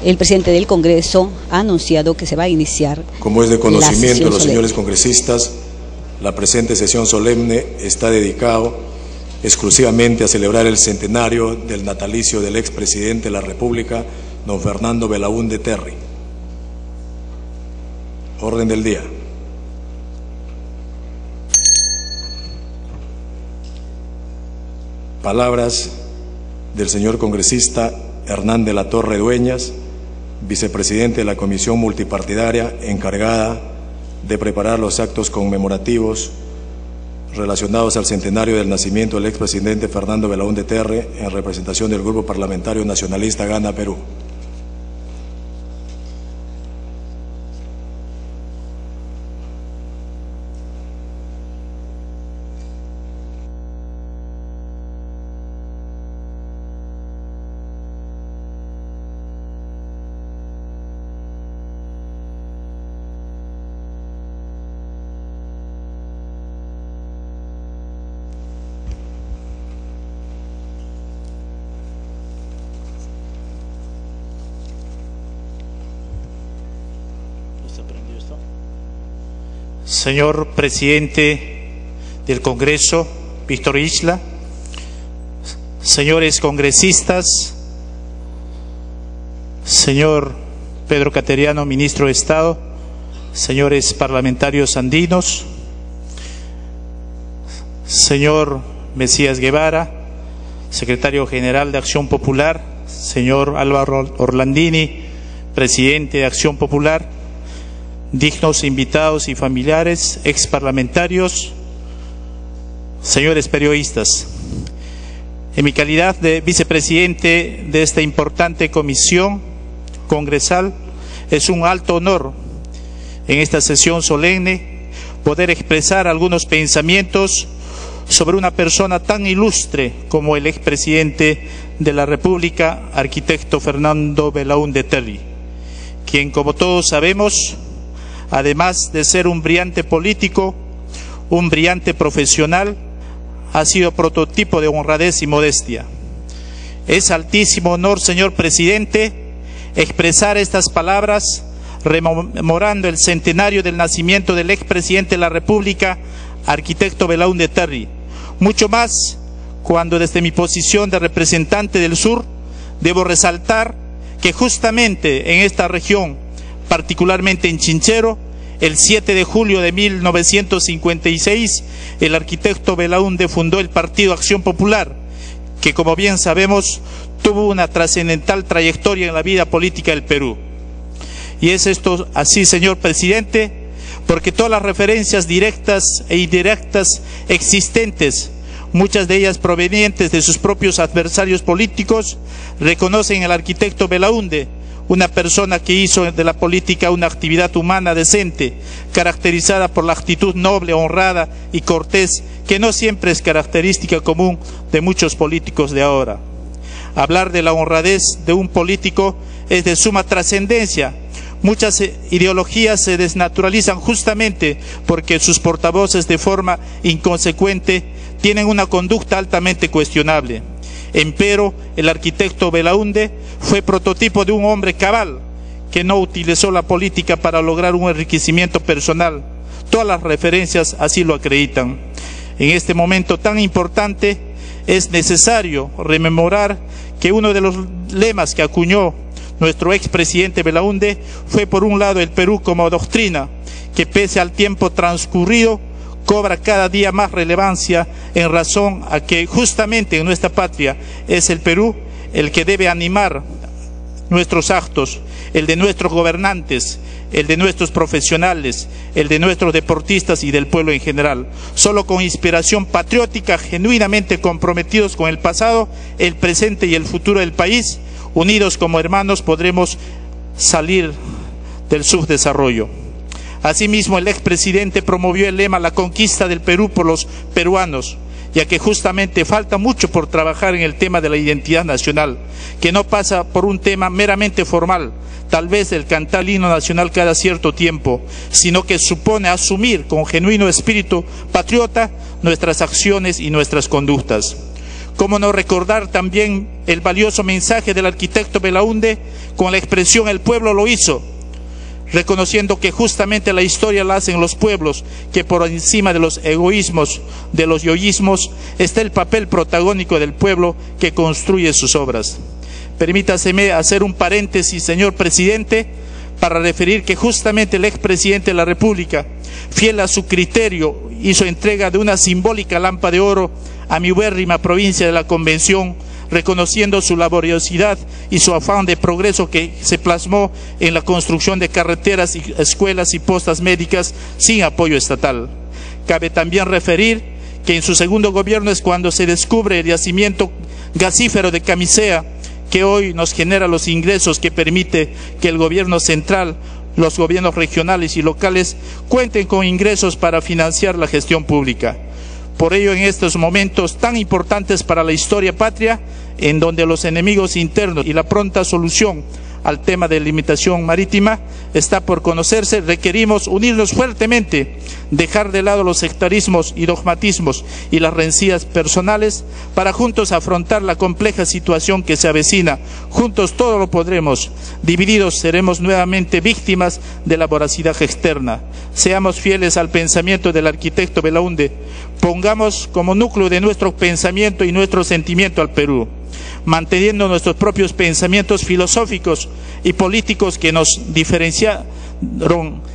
El presidente del Congreso ha anunciado que se va a iniciar. Como es de conocimiento de los solemne. señores congresistas, la presente sesión solemne está dedicado exclusivamente a celebrar el centenario del natalicio del expresidente de la República, don Fernando Belaúnde Terry. Orden del día. Palabras del señor congresista Hernán de la Torre Dueñas, vicepresidente de la Comisión Multipartidaria encargada de preparar los actos conmemorativos relacionados al centenario del nacimiento del expresidente Fernando Belaúnde Terry, en representación del Grupo Parlamentario Nacionalista Gana Perú. Señor presidente del Congreso, Víctor Isla, señores congresistas, señor Pedro Cateriano, ministro de Estado, señores parlamentarios andinos, señor Mesías Guevara, secretario general de Acción Popular, señor Álvaro Orlandini, presidente de Acción Popular, dignos invitados y familiares, exparlamentarios, señores periodistas. En mi calidad de vicepresidente de esta importante comisión congresal, es un alto honor en esta sesión solemne poder expresar algunos pensamientos sobre una persona tan ilustre como el expresidente de la República, arquitecto Fernando Belaúnde Terry, quien, como todos sabemos, además de ser un brillante político, un brillante profesional, ha sido prototipo de honradez y modestia. Es altísimo honor, señor presidente, expresar estas palabras rememorando el centenario del nacimiento del expresidente de la República, arquitecto Belaúnde Terry. Mucho más cuando desde mi posición de representante del sur debo resaltar que justamente en esta región, particularmente en Chinchero, el 7 de julio de 1956, el arquitecto Belaúnde fundó el Partido Acción Popular, que, como bien sabemos, tuvo una trascendental trayectoria en la vida política del Perú. Y es esto así, señor presidente, porque todas las referencias directas e indirectas existentes, muchas de ellas provenientes de sus propios adversarios políticos, reconocen al arquitecto Belaúnde una persona que hizo de la política una actividad humana decente, caracterizada por la actitud noble, honrada y cortés, que no siempre es característica común de muchos políticos de ahora. Hablar de la honradez de un político es de suma trascendencia. Muchas ideologías se desnaturalizan justamente porque sus portavoces, de forma inconsecuente, tienen una conducta altamente cuestionable. Empero, el arquitecto Belaúnde fue prototipo de un hombre cabal que no utilizó la política para lograr un enriquecimiento personal. Todas las referencias así lo acreditan. En este momento tan importante es necesario rememorar que uno de los lemas que acuñó nuestro expresidente Belaúnde fue, por un lado, el Perú como doctrina, que pese al tiempo transcurrido cobra cada día más relevancia en razón a que justamente en nuestra patria es el Perú el que debe animar nuestros actos, el de nuestros gobernantes, el de nuestros profesionales, el de nuestros deportistas y del pueblo en general. Solo con inspiración patriótica, genuinamente comprometidos con el pasado, el presente y el futuro del país, unidos como hermanos, podremos salir del subdesarrollo. Asimismo, el expresidente promovió el lema "La conquista del Perú por los peruanos", ya que justamente falta mucho por trabajar en el tema de la identidad nacional, que no pasa por un tema meramente formal, tal vez el cantar el himno nacional cada cierto tiempo, sino que supone asumir con genuino espíritu patriota nuestras acciones y nuestras conductas. ¿Cómo no recordar también el valioso mensaje del arquitecto Belaúnde con la expresión "el pueblo lo hizo", reconociendo que justamente la historia la hacen los pueblos, que por encima de los egoísmos, de los yoísmos, está el papel protagónico del pueblo que construye sus obras. Permítaseme hacer un paréntesis, señor presidente, para referir que justamente el expresidente de la República, fiel a su criterio, hizo entrega de una simbólica lámpara de oro a mi ubérrima provincia de la Convención, reconociendo su laboriosidad y su afán de progreso que se plasmó en la construcción de carreteras, escuelas y postas médicas sin apoyo estatal. Cabe también referir que en su segundo gobierno es cuando se descubre el yacimiento gasífero de Camisea, que hoy nos genera los ingresos que permite que el gobierno central, los gobiernos regionales y locales cuenten con ingresos para financiar la gestión pública. Por ello, en estos momentos tan importantes para la historia patria, en donde los enemigos internos y la pronta solución al tema de limitación marítima está por conocerse, requerimos unirnos fuertemente, dejar de lado los sectarismos y dogmatismos y las rencillas personales para juntos afrontar la compleja situación que se avecina. Juntos todo lo podremos, divididos seremos nuevamente víctimas de la voracidad externa. Seamos fieles al pensamiento del arquitecto Belaúnde, pongamos como núcleo de nuestro pensamiento y nuestro sentimiento al Perú, manteniendo nuestros propios pensamientos filosóficos y políticos que nos diferenciaron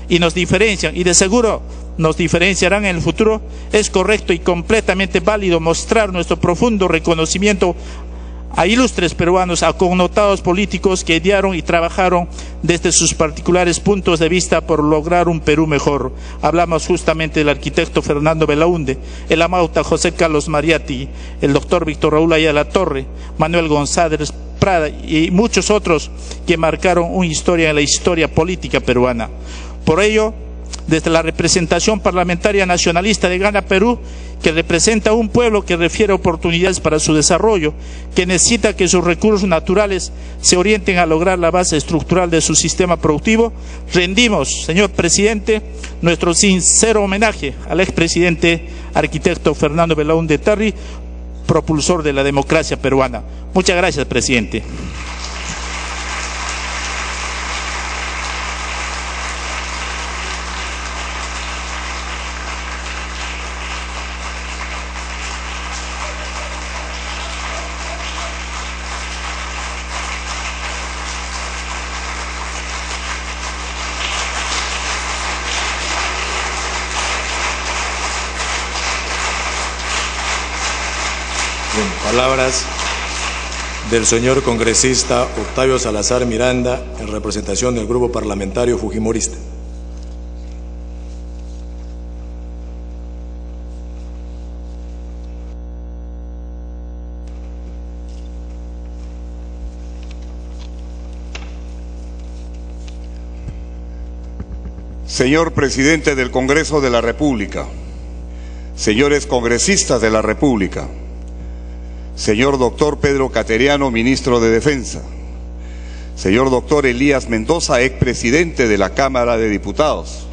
y nos diferencian, y de seguro nos diferenciarán en el futuro. Es correcto y completamente válido mostrar nuestro profundo reconocimiento a ilustres peruanos, a connotados políticos que idearon y trabajaron desde sus particulares puntos de vista por lograr un Perú mejor. Hablamos justamente del arquitecto Fernando Belaúnde, el amauta José Carlos Mariatti, el doctor Víctor Raúl Ayala Torre, Manuel González Prada y muchos otros que marcaron una historia en la historia política peruana. Por ello, desde la representación parlamentaria nacionalista de Gana Perú, que representa a un pueblo que refiere oportunidades para su desarrollo, que necesita que sus recursos naturales se orienten a lograr la base estructural de su sistema productivo, rendimos, señor presidente, nuestro sincero homenaje al expresidente arquitecto Fernando Belaúnde Terry, propulsor de la democracia peruana. Muchas gracias, presidente. Palabras del señor congresista Octavio Salazar Miranda, en representación del Grupo Parlamentario Fujimorista. Señor Presidente del Congreso de la República, señores congresistas de la República, señor doctor Pedro Cateriano, ministro de Defensa, señor doctor Elías Mendoza, expresidente de la Cámara de Diputados,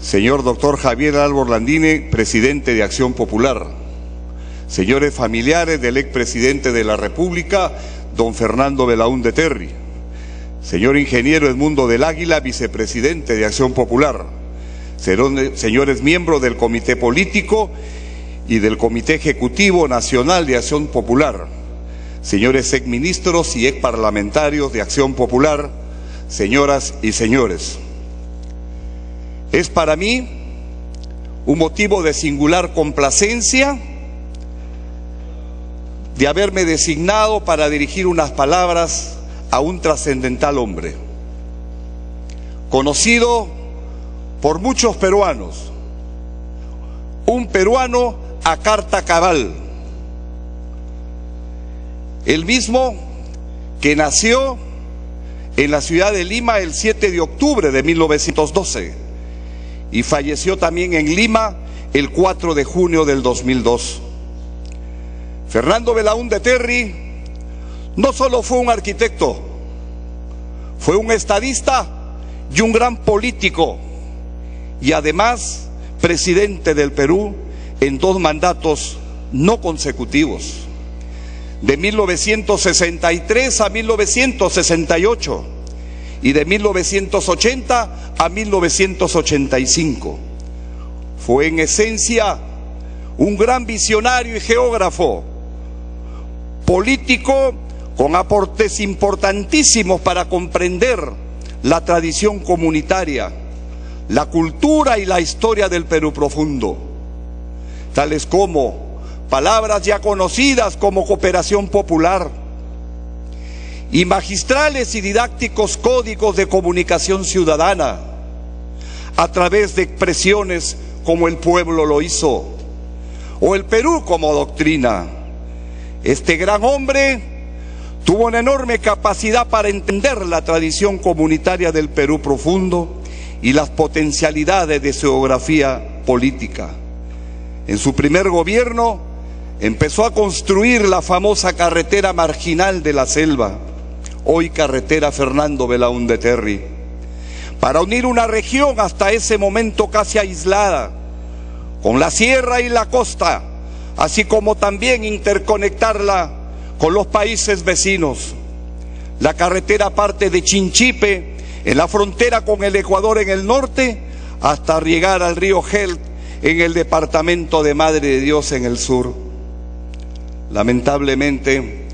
señor doctor Javier Alba Orlandini, presidente de Acción Popular, señores familiares del expresidente de la República, don Fernando Belaúnde Terry, señor ingeniero Edmundo del Águila, vicepresidente de Acción Popular, señores miembros del Comité Político y del Comité Ejecutivo Nacional de Acción Popular, señores exministros y exparlamentarios de Acción Popular, señoras y señores. Es para mí un motivo de singular complacencia de haberme designado para dirigir unas palabras a un trascendental hombre, conocido por muchos peruanos, un peruano a carta cabal, el mismo que nació en la ciudad de Lima el 7 de octubre de 1912 y falleció también en Lima el 4 de junio del 2002. Fernando Belaúnde Terry no solo fue un arquitecto, fue un estadista y un gran político, y además presidente del Perú en 2 mandatos no consecutivos, de 1963 a 1968 y de 1980 a 1985. Fue en esencia un gran visionario y geógrafo, político con aportes importantísimos para comprender la tradición comunitaria, la cultura y la historia del Perú profundo, tales como palabras ya conocidas como cooperación popular y magistrales y didácticos códigos de comunicación ciudadana a través de expresiones como el pueblo lo hizo o el Perú como doctrina. Este gran hombre tuvo una enorme capacidad para entender la tradición comunitaria del Perú profundo y las potencialidades de su geografía política. En su primer gobierno empezó a construir la famosa carretera marginal de la selva, hoy carretera Fernando Belaúnde Terry, para unir una región hasta ese momento casi aislada, con la sierra y la costa, así como también interconectarla con los países vecinos. La carretera parte de Chinchipe, en la frontera con el Ecuador en el norte, hasta llegar al río Gel en el departamento de Madre de Dios en el sur. Lamentablemente,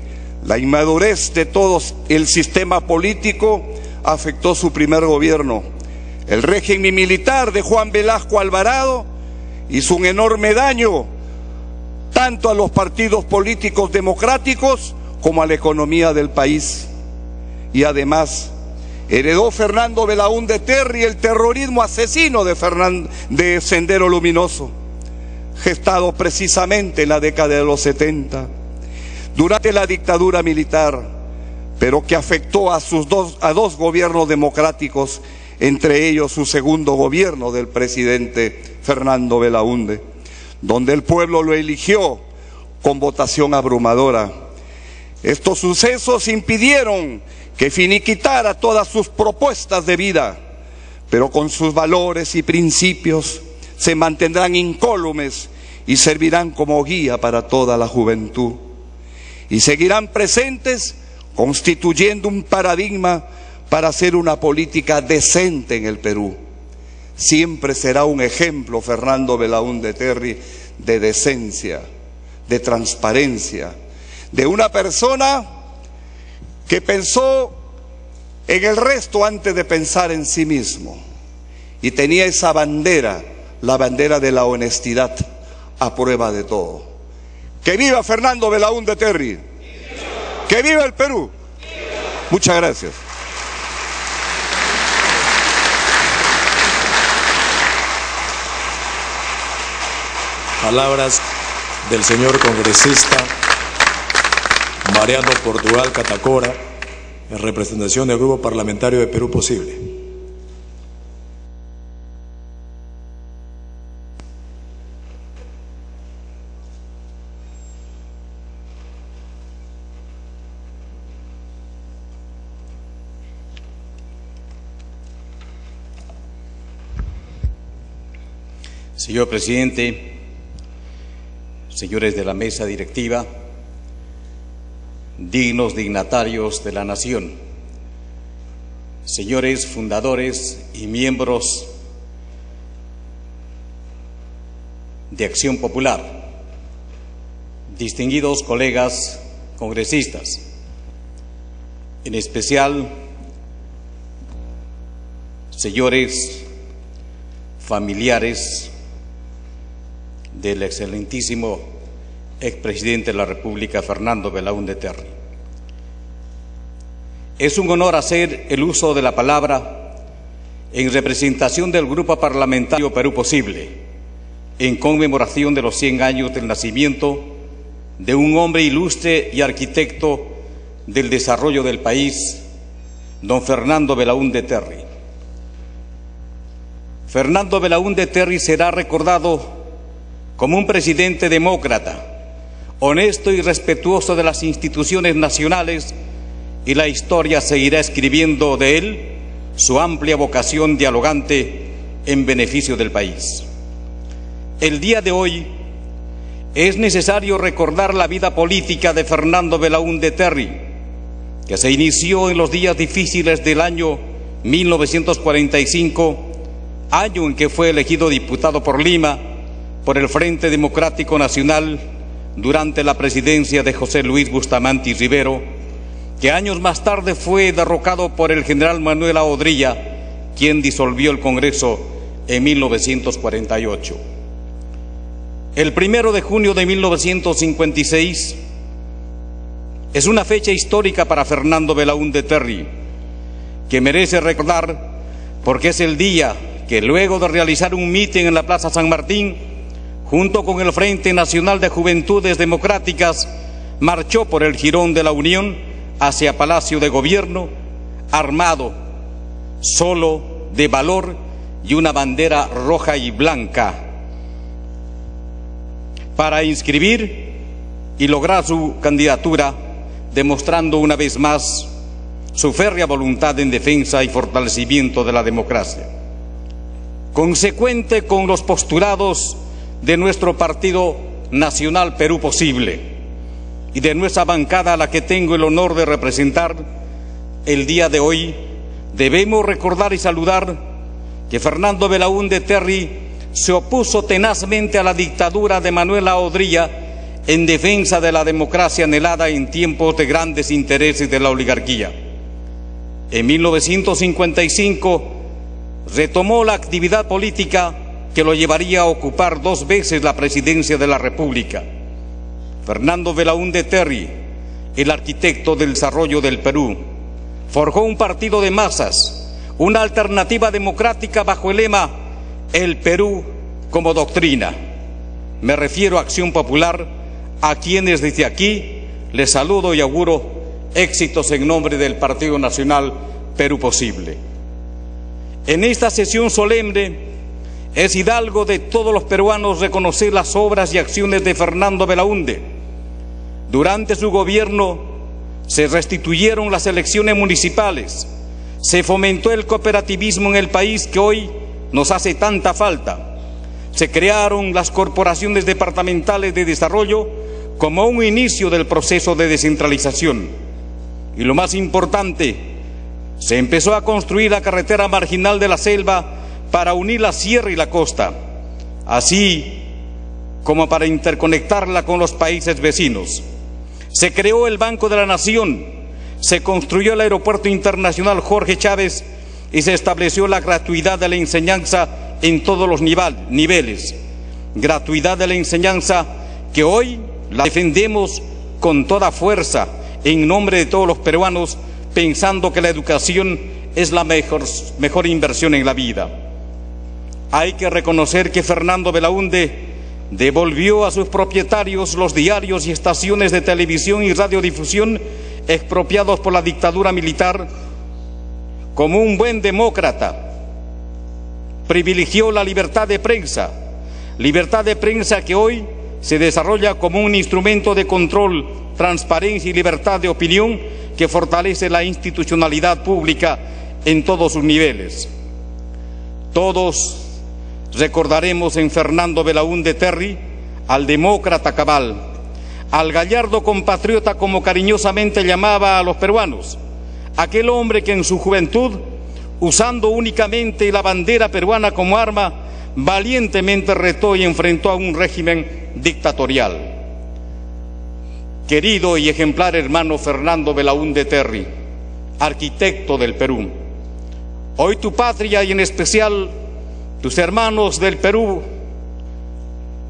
la inmadurez de todo el sistema político afectó su primer gobierno. El régimen militar de Juan Velasco Alvarado hizo un enorme daño tanto a los partidos políticos democráticos como a la economía del país. Y además heredó Fernando Belaúnde Terry el terrorismo asesino de Sendero Luminoso, gestado precisamente en la década de los 70, durante la dictadura militar, pero que afectó a dos gobiernos democráticos, entre ellos su segundo gobierno del presidente Fernando Belaúnde, donde el pueblo lo eligió con votación abrumadora. Estos sucesos impidieron que finiquitara todas sus propuestas de vida, pero con sus valores y principios se mantendrán incólumes y servirán como guía para toda la juventud. Y seguirán presentes constituyendo un paradigma para hacer una política decente en el Perú. Siempre será un ejemplo Fernando Belaúnde Terry de decencia, de transparencia, de una persona que pensó en el resto antes de pensar en sí mismo, y tenía esa bandera, la bandera de la honestidad a prueba de todo. ¡Que viva Fernando Belaúnde Terry! ¡Que viva el Perú! Muchas gracias. Palabras del señor congresista Mariano Portugal Catacora, en representación del Grupo Parlamentario de Perú Posible. Señor presidente, señores de la mesa directiva, dignos dignatarios de la nación, señores fundadores y miembros de Acción Popular, distinguidos colegas congresistas, en especial señores familiares del excelentísimo expresidente de la República, Fernando Belaúnde Terry. Es un honor hacer el uso de la palabra en representación del Grupo Parlamentario Perú Posible, en conmemoración de los 100 años del nacimiento de un hombre ilustre y arquitecto del desarrollo del país, don Fernando Belaúnde Terry. Fernando Belaúnde Terry será recordado como un presidente demócrata, honesto y respetuoso de las instituciones nacionales, y la historia seguirá escribiendo de él su amplia vocación dialogante en beneficio del país. El día de hoy es necesario recordar la vida política de Fernando Belaúnde Terry, que se inició en los días difíciles del año 1945, año en que fue elegido diputado por Lima por el Frente Democrático Nacional durante la presidencia de José Luis Bustamante Rivero, que años más tarde fue derrocado por el general Manuel A. Odría, quien disolvió el Congreso en 1948. El 1 de junio de 1956 es una fecha histórica para Fernando Belaúnde Terry, que merece recordar porque es el día que, luego de realizar un mitin en la Plaza San Martín, junto con el Frente Nacional de Juventudes Democráticas, marchó por el jirón de la Unión hacia Palacio de Gobierno, armado, solo, de valor y una bandera roja y blanca, para inscribir y lograr su candidatura, demostrando una vez más su férrea voluntad en defensa y fortalecimiento de la democracia. Consecuente con los postulados de nuestro Partido Nacional Perú Posible y de nuestra bancada, a la que tengo el honor de representar el día de hoy, debemos recordar y saludar que Fernando Belaúnde Terry se opuso tenazmente a la dictadura de Manuel A. Odría en defensa de la democracia anhelada en tiempos de grandes intereses de la oligarquía. En 1955 retomó la actividad política que lo llevaría a ocupar 2 veces la presidencia de la República. Fernando Belaúnde Terry, el arquitecto del desarrollo del Perú, forjó un partido de masas, una alternativa democrática bajo el lema "El Perú como doctrina". Me refiero a Acción Popular, a quienes desde aquí les saludo y auguro éxitos en nombre del Partido Nacional Perú Posible. En esta sesión solemne es hidalgo de todos los peruanos reconocer las obras y acciones de Fernando Belaúnde. Durante su gobierno se restituyeron las elecciones municipales, se fomentó el cooperativismo en el país que hoy nos hace tanta falta, se crearon las corporaciones departamentales de desarrollo como un inicio del proceso de descentralización. Y lo más importante, se empezó a construir la carretera marginal de la selva para unir la sierra y la costa, así como para interconectarla con los países vecinos. Se creó el Banco de la Nación, se construyó el Aeropuerto Internacional Jorge Chávez y se estableció la gratuidad de la enseñanza en todos los niveles. Gratuidad de la enseñanza que hoy la defendemos con toda fuerza en nombre de todos los peruanos, pensando que la educación es la mejor inversión en la vida. Hay que reconocer que Fernando Belaúnde devolvió a sus propietarios los diarios y estaciones de televisión y radiodifusión expropiados por la dictadura militar. Como un buen demócrata, privilegió la libertad de prensa que hoy se desarrolla como un instrumento de control, transparencia y libertad de opinión que fortalece la institucionalidad pública en todos sus niveles. Todos recordaremos en Fernando Belaúnde Terry al demócrata cabal, al gallardo compatriota, como cariñosamente llamaba a los peruanos, aquel hombre que en su juventud, usando únicamente la bandera peruana como arma, valientemente retó y enfrentó a un régimen dictatorial. Querido y ejemplar hermano Fernando Belaúnde Terry, arquitecto del Perú, hoy tu patria y en especial tus hermanos del Perú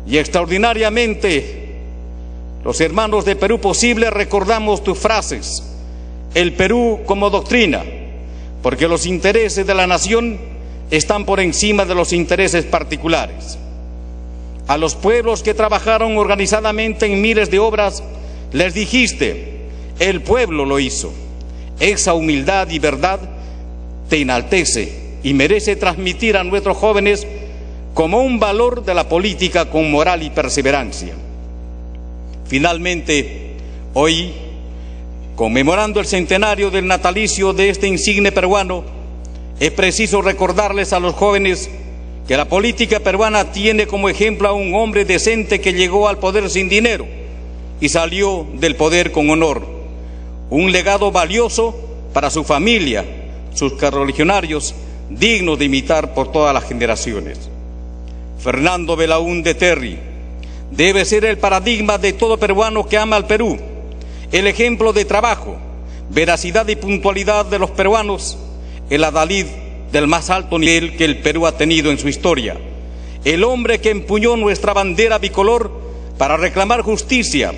y extraordinariamente los hermanos de Perú Posible recordamos tus frases: el Perú como doctrina, porque los intereses de la nación están por encima de los intereses particulares. A los pueblos que trabajaron organizadamente en miles de obras les dijiste: el pueblo lo hizo. Esa humildad y verdad te enaltece y merece transmitir a nuestros jóvenes como un valor de la política con moral y perseverancia. Finalmente, hoy, conmemorando el centenario del natalicio de este insigne peruano, es preciso recordarles a los jóvenes que la política peruana tiene como ejemplo a un hombre decente que llegó al poder sin dinero y salió del poder con honor. Un legado valioso para su familia, sus correligionarios, dignos de imitar por todas las generaciones. Fernando Belaúnde Terry debe ser el paradigma de todo peruano que ama al Perú, el ejemplo de trabajo, veracidad y puntualidad de los peruanos, el adalid del más alto nivel que el Perú ha tenido en su historia, el hombre que empuñó nuestra bandera bicolor para reclamar justicia,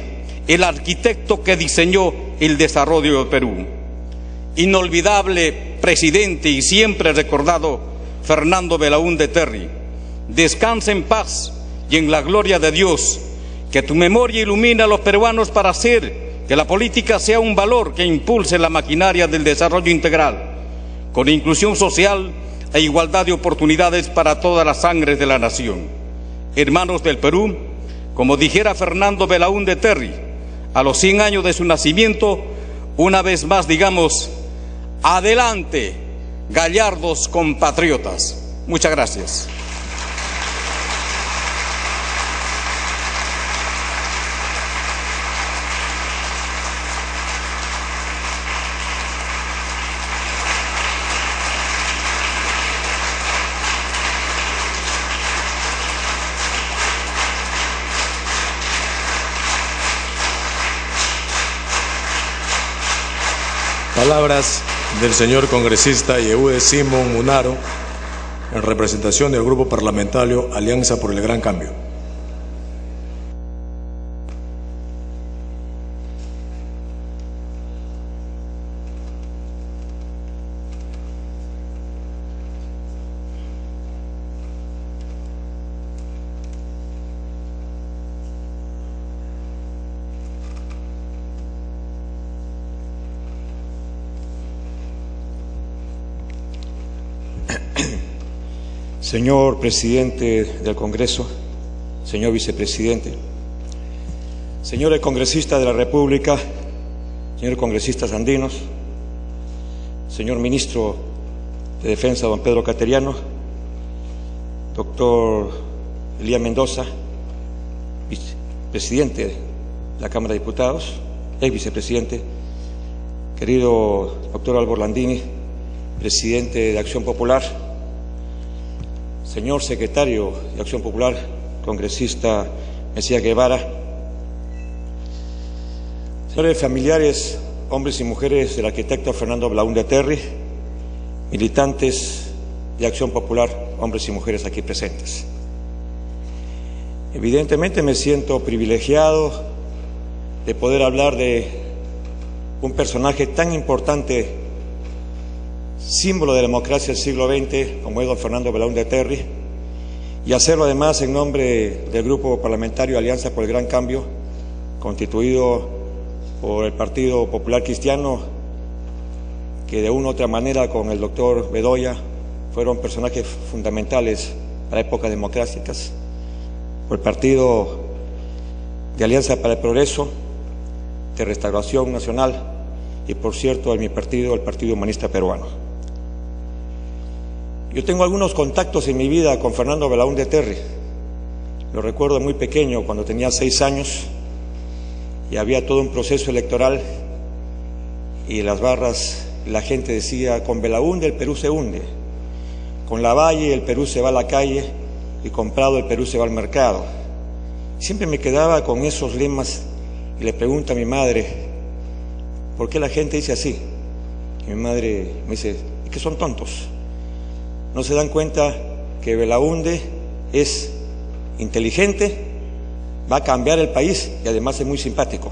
el arquitecto que diseñó el desarrollo del Perú. Inolvidable presidente y siempre recordado Fernando Belaúnde Terry, descansa en paz y en la gloria de Dios, que tu memoria ilumine a los peruanos para hacer que la política sea un valor que impulse la maquinaria del desarrollo integral, con inclusión social e igualdad de oportunidades para todas las sangres de la nación. Hermanos del Perú, como dijera Fernando Belaúnde Terry, a los 100 años de su nacimiento, una vez más digamos, adelante, gallardos compatriotas. Muchas gracias. Palabras del señor congresista Yehude Simón Munaro, en representación del Grupo Parlamentario Alianza por el Gran Cambio. Señor presidente del Congreso, señor vicepresidente, señores congresistas de la República, señores congresistas andinos, señor ministro de Defensa, don Pedro Cateriano, doctor Elías Mendoza, vicepresidente de la Cámara de Diputados, ex vicepresidente, querido doctor Álvaro Orlandini, presidente de Acción Popular, señor secretario de Acción Popular, congresista Mesías Guevara, señores familiares, hombres y mujeres del arquitecto Fernando Belaúnde Terry, militantes de Acción Popular, hombres y mujeres aquí presentes. Evidentemente me siento privilegiado de poder hablar de un personaje tan importante, símbolo de la democracia del siglo XX, como es don Fernando Belaúnde Terry, y hacerlo además en nombre del Grupo Parlamentario Alianza por el Gran Cambio, constituido por el Partido Popular Cristiano, que de una u otra manera con el doctor Bedoya fueron personajes fundamentales para épocas democráticas, por el Partido de Alianza para el Progreso, de Restauración Nacional, y por cierto en mi partido, el Partido Humanista Peruano. Yo tengo algunos contactos en mi vida con Fernando Belaúnde Terry. Lo recuerdo muy pequeño, cuando tenía 6 años, y había todo un proceso electoral, y en las barras la gente decía: con Belaúnde el Perú se hunde, con Lavalle el Perú se va a la calle, y con Prado el Perú se va al mercado. Siempre me quedaba con esos lemas, y le pregunto a mi madre: ¿por qué la gente dice así? Y mi madre me dice: es que son tontos. No se dan cuenta que Belaúnde es inteligente, va a cambiar el país y además es muy simpático,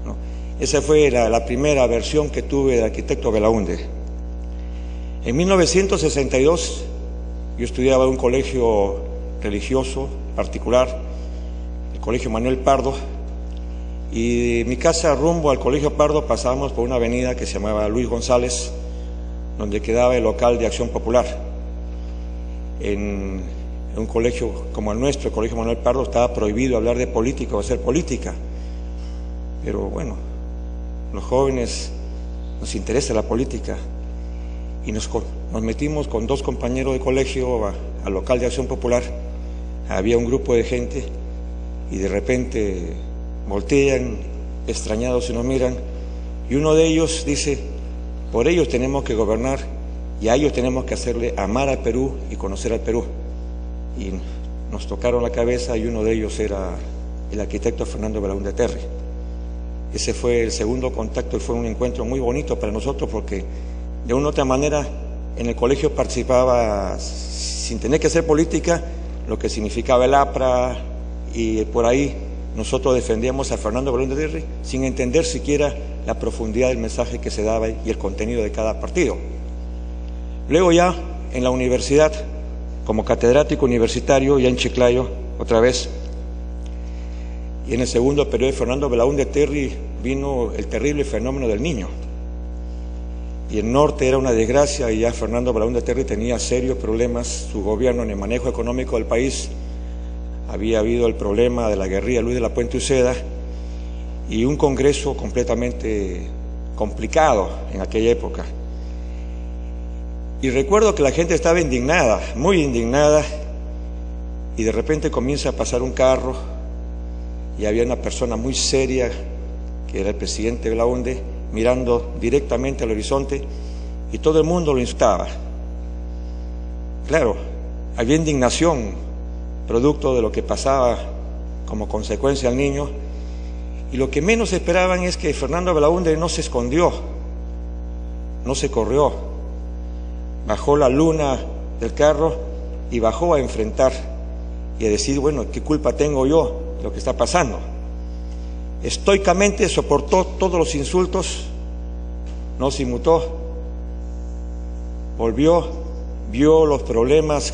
¿no? Esa fue la primera versión que tuve del arquitecto Belaúnde. En 1962 yo estudiaba en un colegio religioso particular, el Colegio Manuel Pardo, y de mi casa rumbo al Colegio Pardo pasábamos por una avenida que se llamaba Luis González, donde quedaba el local de Acción Popular. En un colegio como el nuestro, el Colegio Manuel Pardo, estaba prohibido hablar de política o hacer política. Pero bueno, los jóvenes nos interesa la política. y nos metimos con 2 compañeros de colegio al local de Acción Popular. Había un grupo de gente y de repente voltean extrañados y nos miran, y uno de ellos dice: por ellos tenemos que gobernar y a ellos tenemos que hacerle amar al Perú y conocer al Perú. Y nos tocaron la cabeza, y uno de ellos era el arquitecto Fernando Belaúnde Terry. Ese fue el segundo contacto y fue un encuentro muy bonito para nosotros, porque de una u otra manera en el colegio participaba, sin tener que hacer política, lo que significaba el APRA, y por ahí nosotros defendíamos a Fernando Belaúnde Terry sin entender siquiera la profundidad del mensaje que se daba y el contenido de cada partido. Luego ya en la universidad, como catedrático universitario, ya en Chiclayo, otra vez, y en el segundo periodo de Fernando Belaúnde Terry vino el terrible fenómeno del Niño. Y el norte era una desgracia, y ya Fernando Belaúnde Terry tenía serios problemas, su gobierno, en el manejo económico del país. Había habido el problema de la guerrilla Luis de la Puente Uceda y un Congreso completamente complicado en aquella época. Y recuerdo que la gente estaba indignada, muy indignada, y de repente comienza a pasar un carro y había una persona muy seria, que era el presidente Belaúnde, mirando directamente al horizonte, y todo el mundo lo insultaba. Claro, había indignación, producto de lo que pasaba como consecuencia al Niño, y lo que menos esperaban es que Fernando Belaúnde no se escondió, no se corrió, bajó la luna del carro y bajó a enfrentar y a decir: bueno, ¿qué culpa tengo yo de lo que está pasando? Estoicamente soportó todos los insultos, no se inmutó, volvió, vio los problemas,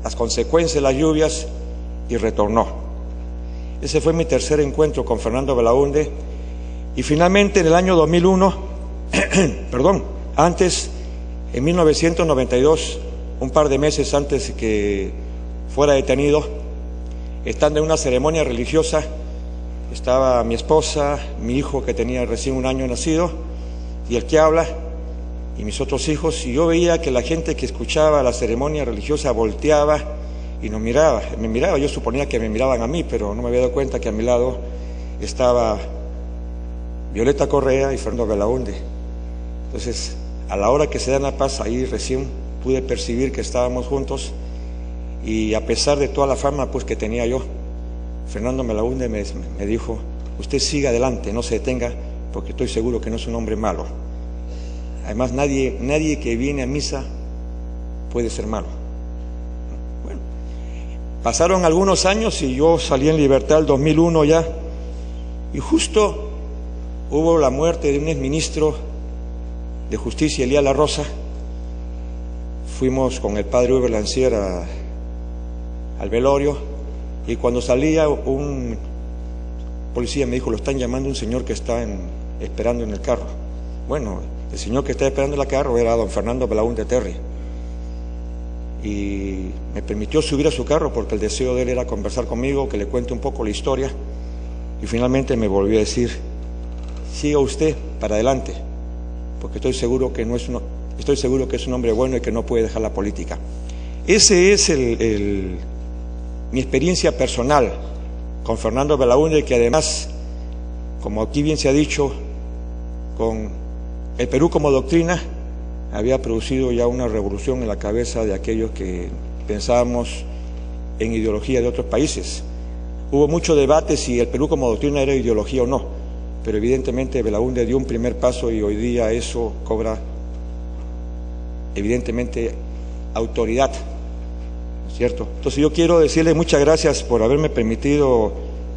las consecuencias de las lluvias y retornó. Ese fue mi tercer encuentro con Fernando Belaúnde. Y finalmente en el año 2001, antes, en 1992, un par de meses antes de que fuera detenido, estando en una ceremonia religiosa, estaba mi esposa, mi hijo que tenía recién 1 año nacido, y el que habla, y mis otros hijos, y yo veía que la gente que escuchaba la ceremonia religiosa volteaba y nos miraba, me miraba. Yo suponía que me miraban a mí, pero no me había dado cuenta que a mi lado estaba Violeta Correa y Fernando Belaúnde. Entonces, a la hora que se dan la paz, ahí recién pude percibir que estábamos juntos, y a pesar de toda la fama pues que tenía yo, Fernando Belaúnde me dijo: usted siga adelante, no se detenga, porque estoy seguro que no es un hombre malo. Además, nadie que viene a misa puede ser malo. Bueno, pasaron algunos años y yo salí en libertad el 2001 ya, y justo hubo la muerte de un exministro de Justicia, Elías La Rosa. Fuimos con el padre Uber Lancier al velorio, y cuando salía un policía me dijo: lo están llamando un señor que está esperando en el carro. Bueno, el señor que estaba esperando en el carro era don Fernando Belaúnde Terry, y me permitió subir a su carro porque el deseo de él era conversar conmigo, que le cuente un poco la historia, y finalmente me volvió a decir: siga usted para adelante, porque estoy seguro que es un hombre bueno y que no puede dejar la política. Ese es mi experiencia personal con Fernando Belaúnde, que además, como aquí bien se ha dicho, con el Perú como doctrina, había producido ya una revolución en la cabeza de aquellos que pensábamos en ideología de otros países. Hubo mucho debate si el Perú como doctrina era ideología o no, pero evidentemente Belaúnde dio un primer paso, y hoy día eso cobra evidentemente autoridad, ¿cierto? Entonces yo quiero decirle muchas gracias por haberme permitido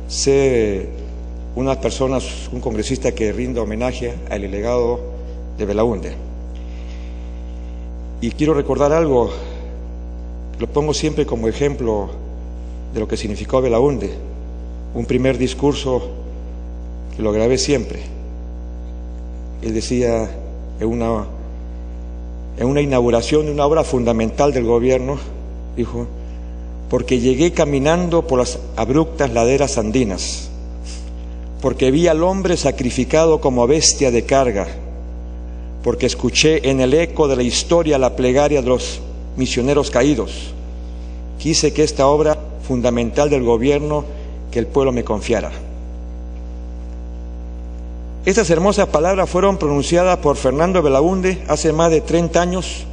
ser unas personas, un congresista que rinda homenaje al legado de Belaúnde. Y quiero recordar algo, lo pongo siempre como ejemplo de lo que significó Belaúnde. Un primer discurso que lo grabé siempre. Él decía en una inauguración de una obra fundamental del gobierno, dijo: porque llegué caminando por las abruptas laderas andinas, porque vi al hombre sacrificado como bestia de carga, porque escuché en el eco de la historia la plegaria de los misioneros caídos. Quise que esta obra fundamental del gobierno que el pueblo me confiara. Estas hermosas palabras fueron pronunciadas por Fernando Belaúnde hace más de 30 años,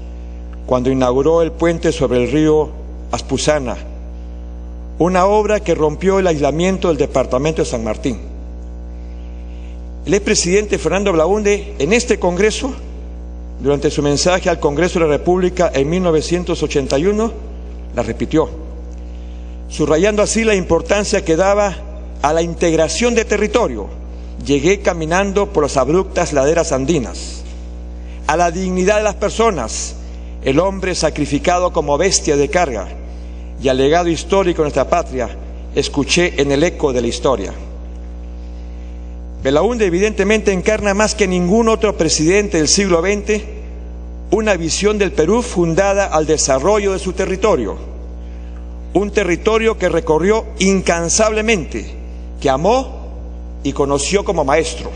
cuando inauguró el puente sobre el río Aspuzana, una obra que rompió el aislamiento del departamento de San Martín. El expresidente Fernando Belaúnde, en este Congreso, durante su mensaje al Congreso de la República en 1981, la repitió, subrayando así la importancia que daba a la integración de territorio. Llegué caminando por las abruptas laderas andinas, a la dignidad de las personas, el hombre sacrificado como bestia de carga, y al legado histórico de nuestra patria, escuché en el eco de la historia. Belaúnde evidentemente encarna más que ningún otro presidente del siglo XX una visión del Perú fundada al desarrollo de su territorio, un territorio que recorrió incansablemente, que amó y conoció como maestro.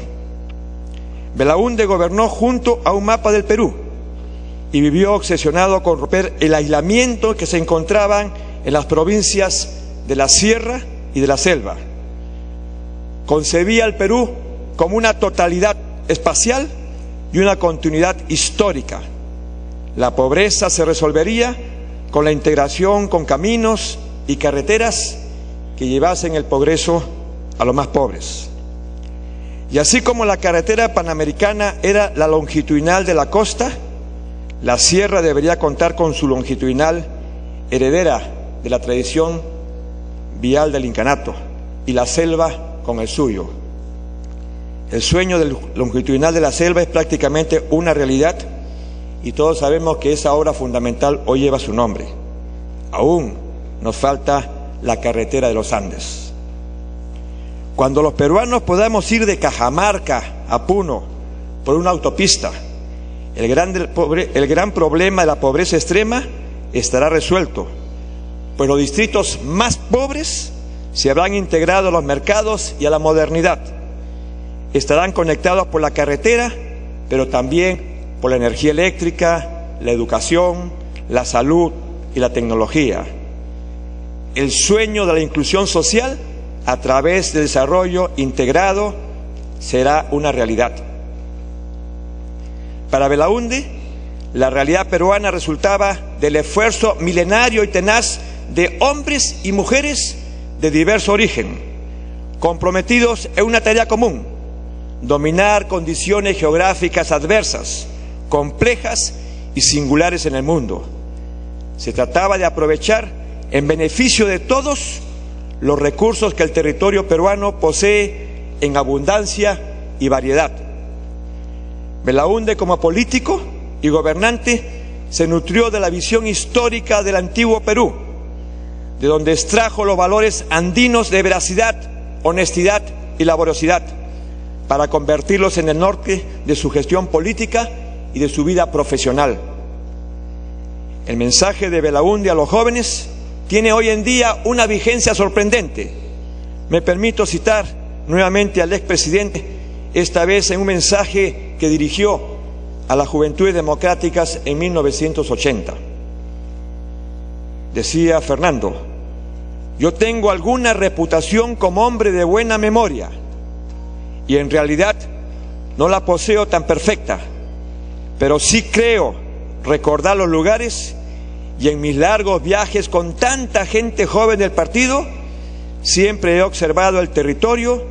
Belaúnde gobernó junto a un mapa del Perú y vivió obsesionado con romper el aislamiento que se encontraban en las provincias de la Sierra y de la Selva. Concebía al Perú como una totalidad espacial y una continuidad histórica. La pobreza se resolvería con la integración con caminos y carreteras que llevasen el progreso a los más pobres. Y así como la carretera panamericana era la longitudinal de la costa, la sierra debería contar con su longitudinal heredera de la tradición vial del incanato, y la selva con el suyo. El sueño del longitudinal de la selva es prácticamente una realidad, y todos sabemos que esa obra fundamental hoy lleva su nombre. Aún nos falta la carretera de los Andes. Cuando los peruanos podamos ir de Cajamarca a Puno por una autopista, el gran problema de la pobreza extrema estará resuelto, pues los distritos más pobres se habrán integrado a los mercados y a la modernidad. Estarán conectados por la carretera, pero también por la energía eléctrica, la educación, la salud y la tecnología. El sueño de la inclusión social a través del desarrollo integrado será una realidad. Para Belaúnde, la realidad peruana resultaba del esfuerzo milenario y tenaz de hombres y mujeres de diverso origen, comprometidos en una tarea común: dominar condiciones geográficas adversas, complejas y singulares en el mundo. Se trataba de aprovechar en beneficio de todos los recursos que el territorio peruano posee en abundancia y variedad. Belaúnde, como político y gobernante, se nutrió de la visión histórica del antiguo Perú, de donde extrajo los valores andinos de veracidad, honestidad y laboriosidad, para convertirlos en el norte de su gestión política y de su vida profesional. El mensaje de Belaúnde a los jóvenes tiene hoy en día una vigencia sorprendente. Me permito citar nuevamente al expresidente, esta vez en un mensaje que dirigió a las Juventudes Democráticas en 1980. Decía Fernando: yo tengo alguna reputación como hombre de buena memoria, y en realidad no la poseo tan perfecta, pero sí creo recordar los lugares, y en mis largos viajes con tanta gente joven del partido, siempre he observado el territorio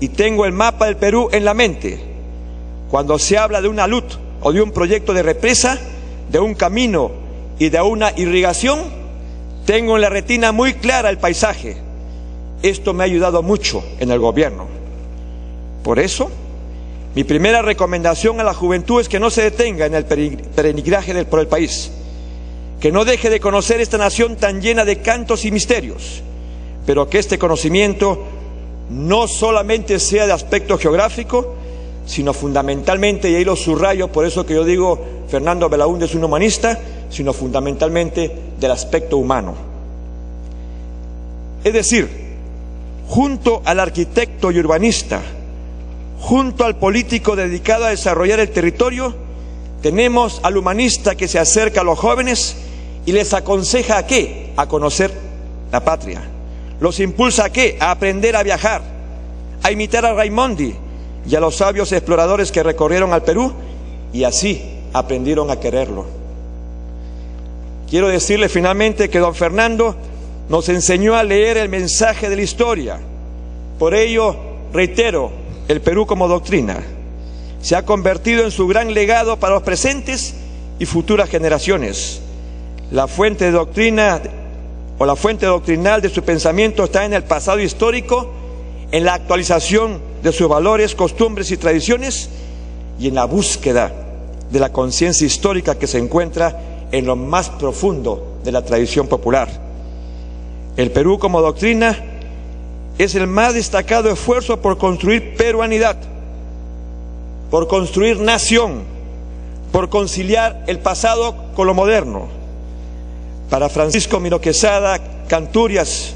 y tengo el mapa del Perú en la mente. Cuando se habla de una LUT o de un proyecto de represa, de un camino y de una irrigación, tengo en la retina muy clara el paisaje. Esto me ha ayudado mucho en el gobierno. Por eso, mi primera recomendación a la juventud es que no se detenga en el peregrinaje por el país, que no deje de conocer esta nación tan llena de cantos y misterios, pero que este conocimiento no solamente sea de aspecto geográfico, sino fundamentalmente, y ahí lo subrayo, por eso que yo digo Fernando Belaúnde es un humanista, sino fundamentalmente del aspecto humano. Es decir, junto al arquitecto y urbanista, junto al político dedicado a desarrollar el territorio, Tenemos al humanista que se acerca a los jóvenes y les aconseja ¿a qué? A conocer la patria. Los impulsa ¿a qué? A aprender a viajar, a imitar a Raimondi y a los sabios exploradores que recorrieron al Perú y así aprendieron a quererlo. Quiero decirle finalmente que don Fernando nos enseñó a leer el mensaje de la historia. Por ello, reitero, el Perú como doctrina se ha convertido en su gran legado para los presentes y futuras generaciones. La fuente de doctrina o la fuente doctrinal de su pensamiento está en el pasado histórico, en la actualización de sus valores, costumbres y tradiciones y en la búsqueda de la conciencia histórica que se encuentra en lo más profundo de la tradición popular. El Perú como doctrina es el más destacado esfuerzo por construir peruanidad, por construir nación, por conciliar el pasado con lo moderno. Para Francisco Miró Quesada Canturias,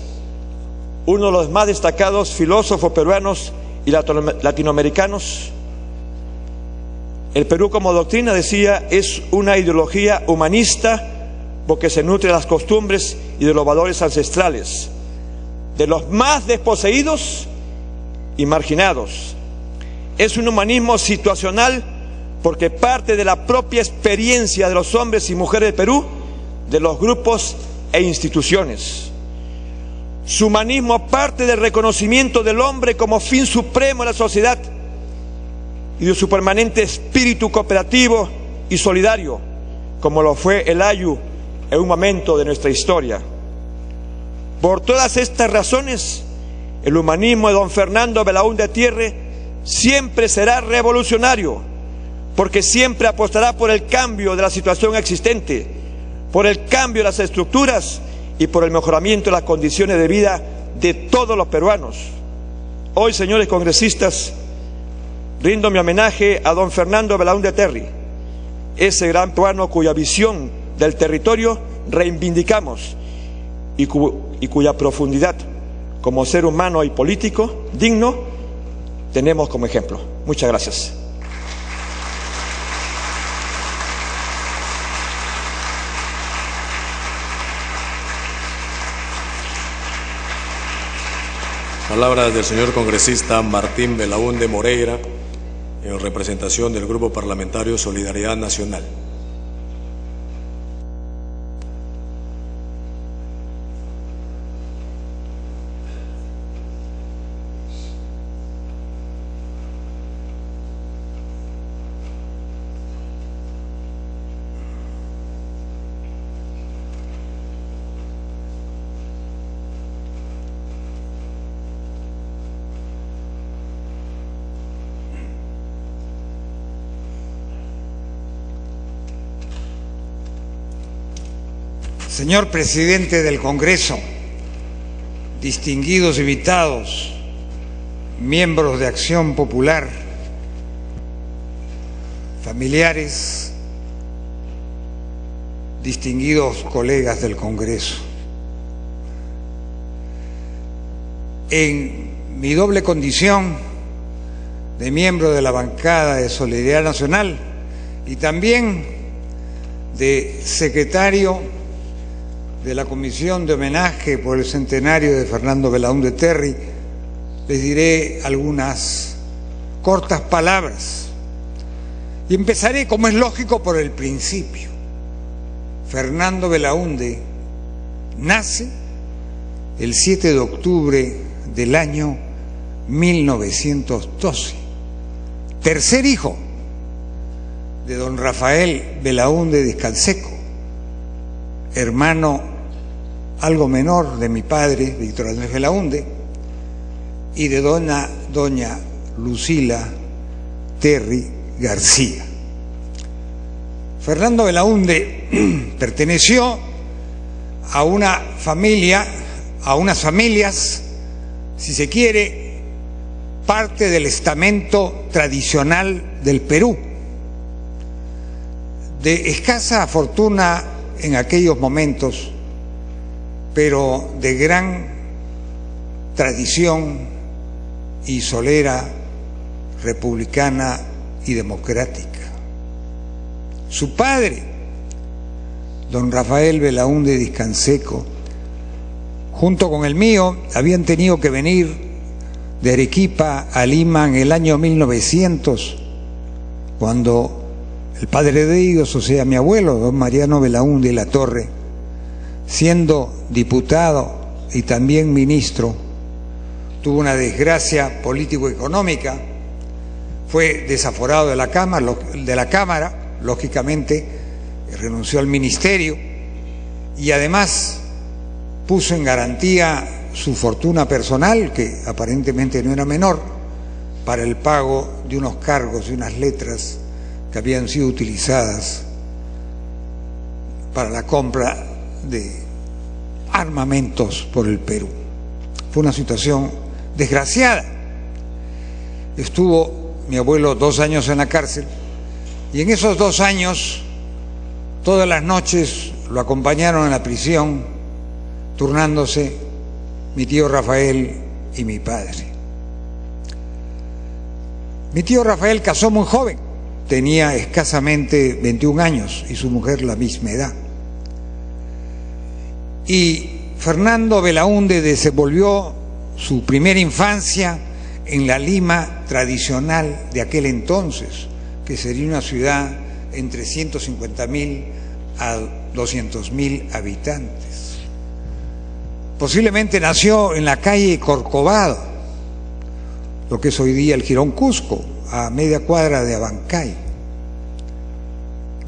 uno de los más destacados filósofos peruanos y latinoamericanos, el Perú como doctrina, decía, es una ideología humanista porque se nutre de las costumbres y de los valores ancestrales, de los más desposeídos y marginados. Es un humanismo situacional porque parte de la propia experiencia de los hombres y mujeres del Perú, de los grupos e instituciones. Su humanismo parte del reconocimiento del hombre como fin supremo de la sociedad y de su permanente espíritu cooperativo y solidario, como lo fue el Ayu en un momento de nuestra historia. Por todas estas razones, el humanismo de don Fernando Belaúnde Terry siempre será revolucionario, porque siempre apostará por el cambio de la situación existente, por el cambio de las estructuras y por el mejoramiento de las condiciones de vida de todos los peruanos. Hoy, señores congresistas, rindo mi homenaje a don Fernando Belaúnde Terry, ese gran peruano cuya visión del territorio reivindicamos y cuya profundidad como ser humano y político digno tenemos como ejemplo. Muchas gracias. Palabras del señor congresista Martín Belaúnde Moreira, en representación del Grupo Parlamentario Solidaridad Nacional. Señor Presidente del Congreso, distinguidos invitados, miembros de Acción Popular, familiares, distinguidos colegas del Congreso. En mi doble condición de miembro de la bancada de Solidaridad Nacional y también de secretario de la Comisión de Homenaje por el Centenario de Fernando Belaúnde Terry, les diré algunas cortas palabras. Y empezaré, como es lógico, por el principio. Fernando Belaúnde nace el 7 de octubre del año 1912. Tercer hijo de don Rafael Belaúnde Discanseco, hermano algo menor de mi padre, Víctor Andrés Belaúnde, y de doña Lucila Terry García. Fernando Belaúnde perteneció a una familia, a unas familias, si se quiere, parte del estamento tradicional del Perú, de escasa fortuna en aquellos momentos, pero de gran tradición y solera republicana y democrática. Su padre, don Rafael Belaúnde Discanseco, junto con el mío, habían tenido que venir de Arequipa a Lima en el año 1900, cuando el padre de ellos, o sea, mi abuelo, don Mariano Belaúnde La Torre, siendo diputado y también ministro, tuvo una desgracia político-económica, fue desaforado de la Cámara, lógicamente renunció al ministerio y además puso en garantía su fortuna personal, que aparentemente no era menor, para el pago de unos cargos y unas letras que habían sido utilizadas para la compra de armamentos por el Perú. Fue una situación desgraciada. Estuvo mi abuelo 2 años en la cárcel y en esos 2 años todas las noches lo acompañaron en la prisión, turnándose mi tío Rafael y mi padre. Mi tío Rafael casó muy joven, tenía escasamente 21 años y su mujer la misma edad. Y Fernando Belaúnde desenvolvió su primera infancia en la Lima tradicional de aquel entonces, que sería una ciudad entre 150.000 a 200.000 habitantes. Posiblemente nació en la calle Corcovado, lo que es hoy día el Jirón Cusco, a media cuadra de Abancay.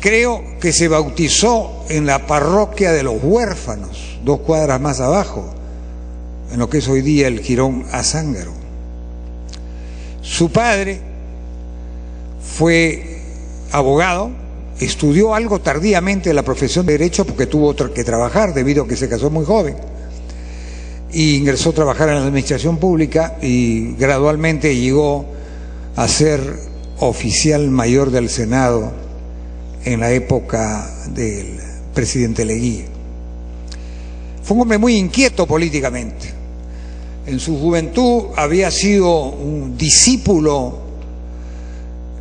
Creo que se bautizó en la parroquia de los Huérfanos, 2 cuadras más abajo, en lo que es hoy día el Jirón Azángaro. Su padre fue abogado, estudió algo tardíamente la profesión de Derecho porque tuvo que trabajar debido a que se casó muy joven, y ingresó a trabajar en la administración pública y gradualmente llegó a ser oficial mayor del Senado en la época del presidente Leguía. Fue un hombre muy inquieto políticamente. En su juventud había sido un discípulo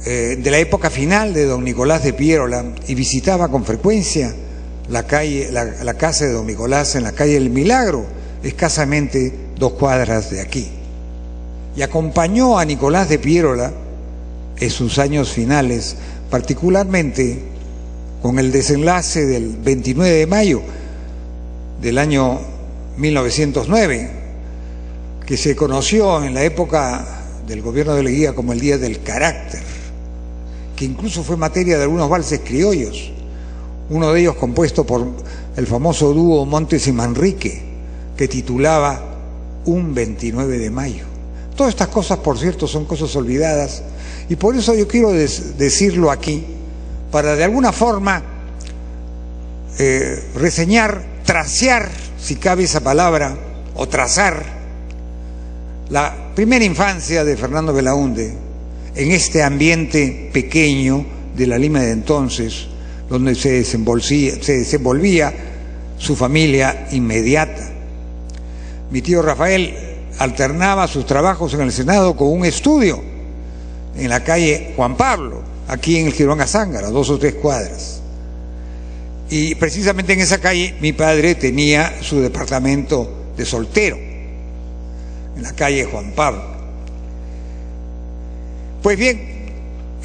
de la época final de don Nicolás de Piérola y visitaba con frecuencia la casa de don Nicolás en la calle del Milagro, escasamente 2 cuadras de aquí. Y acompañó a Nicolás de Piérola en sus años finales, particularmente con el desenlace del 29 de mayo del año 1909, que se conoció en la época del gobierno de Leguía como el Día del Carácter, que incluso fue materia de algunos valses criollos, uno de ellos compuesto por el famoso dúo Montes y Manrique, que titulaba Un 29 de mayo. Todas estas cosas, por cierto, son cosas olvidadas, y por eso yo quiero decirlo aquí, para de alguna forma reseñar, tracear, si cabe esa palabra, o trazar la primera infancia de Fernando Belaúnde en este ambiente pequeño de la Lima de entonces, donde se desenvolvía su familia inmediata. Mi tío Rafael alternaba sus trabajos en el Senado con un estudio en la calle Juan Pablo, aquí en el Jirón Azángaro, 2 o 3 cuadras. Y precisamente en esa calle mi padre tenía su departamento de soltero, en la calle Juan Pablo. Pues bien,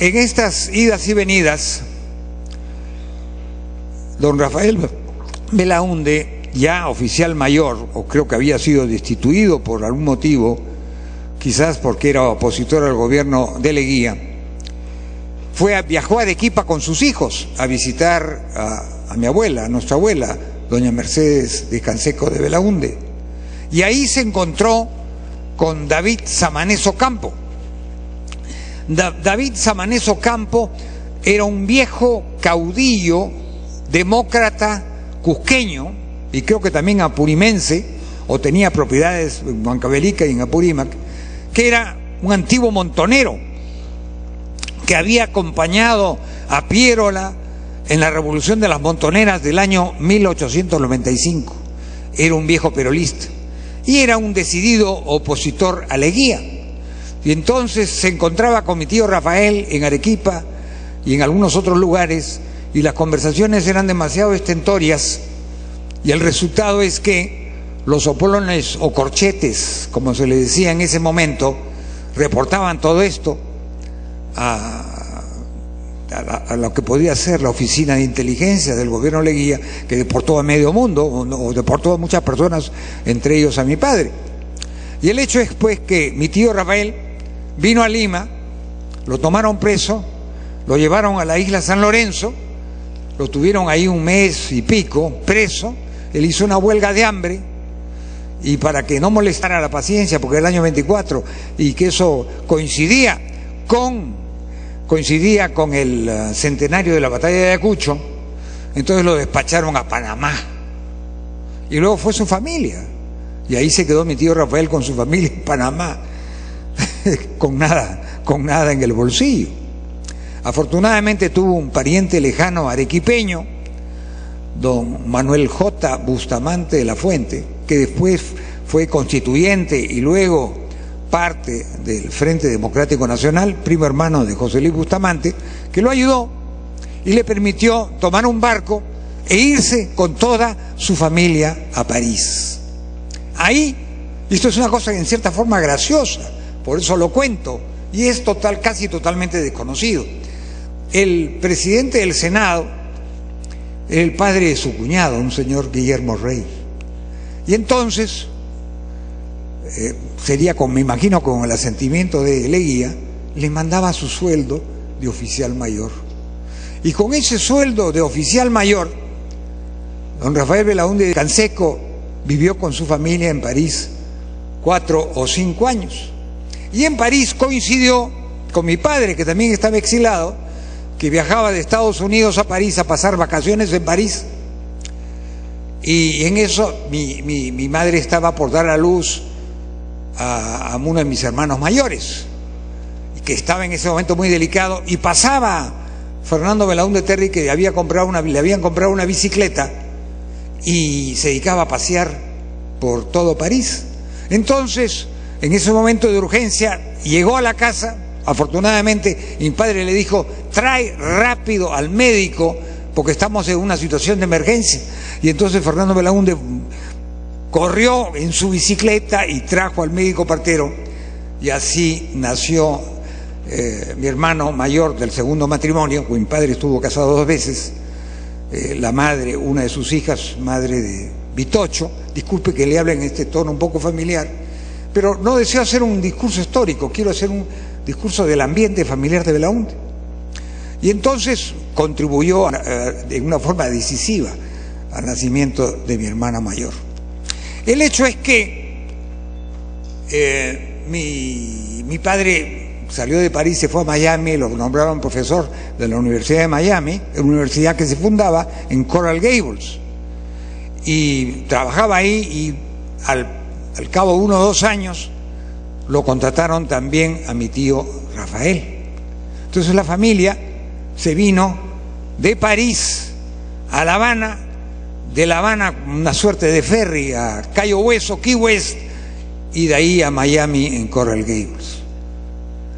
en estas idas y venidas, don Rafael Belaúnde, ya oficial mayor, o creo que había sido destituido por algún motivo, quizás porque era opositor al gobierno de Leguía, viajó a Arequipa con sus hijos a visitar a mi abuela, a nuestra abuela, doña Mercedes Discanseco de Belaúnde, y ahí se encontró con David Samanes Ocampo. David Samanes Ocampo era un viejo caudillo demócrata cusqueño, y creo que también apurimense, o tenía propiedades en Huancavelica y en Apurímac, que era un antiguo montonero que había acompañado a Piérola en la revolución de las montoneras del año 1895. Era un viejo perolista y era un decidido opositor a Leguía. Y entonces se encontraba con mi tío Rafael en Arequipa y en algunos otros lugares, y las conversaciones eran demasiado estentorias, y el resultado es que los opolones o corchetes, como se le decía en ese momento, reportaban todo esto a lo que podía ser la oficina de inteligencia del gobierno Leguía, que deportó a medio mundo, o deportó a muchas personas, entre ellos a mi padre. Y el hecho es pues que mi tío Rafael vino a Lima, lo tomaron preso, lo llevaron a la isla San Lorenzo, lo tuvieron ahí un mes y pico preso. Él hizo una huelga de hambre, y para que no molestara la paciencia, porque era el año 24 y que eso coincidía con el centenario de la batalla de Ayacucho, entonces lo despacharon a Panamá, y luego fue su familia, y ahí se quedó mi tío Rafael con su familia en Panamá, con nada en el bolsillo. Afortunadamente tuvo un pariente lejano arequipeño, don Manuel J. Bustamante de la Fuente, que después fue constituyente y luego parte del Frente Democrático Nacional, primo hermano de José Luis Bustamante, que lo ayudó y le permitió tomar un barco e irse con toda su familia a París. Ahí, esto es una cosa en cierta forma graciosa, por eso lo cuento, y es casi totalmente desconocido. El presidente del Senado era el padre de su cuñado, un señor Guillermo Rey, y entonces sería, me imagino, con el asentimiento de Leguía, le mandaba su sueldo de oficial mayor, y con ese sueldo de oficial mayor, don Rafael Belaúnde Canseco vivió con su familia en París 4 o 5 años, y en París coincidió con mi padre, que también estaba exilado, que viajaba de Estados Unidos a París a pasar vacaciones en París, y en eso mi madre estaba por dar a luz a uno de mis hermanos mayores, que estaba en ese momento muy delicado, y pasaba Fernando Belaúnde Terry, que le habían comprado una bicicleta y se dedicaba a pasear por todo París. Entonces, en ese momento de urgencia, llegó a la casa. Afortunadamente mi padre le dijo: trae rápido al médico porque estamos en una situación de emergencia. Y entonces Fernando Belaúnde corrió en su bicicleta y trajo al médico partero, y así nació mi hermano mayor del segundo matrimonio, pues mi padre estuvo casado 2 veces. La madre, una de sus hijas, madre de Vitocho, disculpe que le hable en este tono un poco familiar, pero no deseo hacer un discurso histórico, quiero hacer un discurso del ambiente familiar de Belaúnde. Y entonces contribuyó de una forma decisiva al nacimiento de mi hermana mayor. El hecho es que mi padre salió de París, se fue a Miami, lo nombraron profesor de la Universidad de Miami, una universidad que se fundaba en Coral Gables, y trabajaba ahí, y al cabo de 1 o 2 años lo contrataron también a mi tío Rafael. Entonces la familia se vino de París a La Habana, de La Habana una suerte de ferry a Cayo Hueso, Key West, y de ahí a Miami en Coral Gables.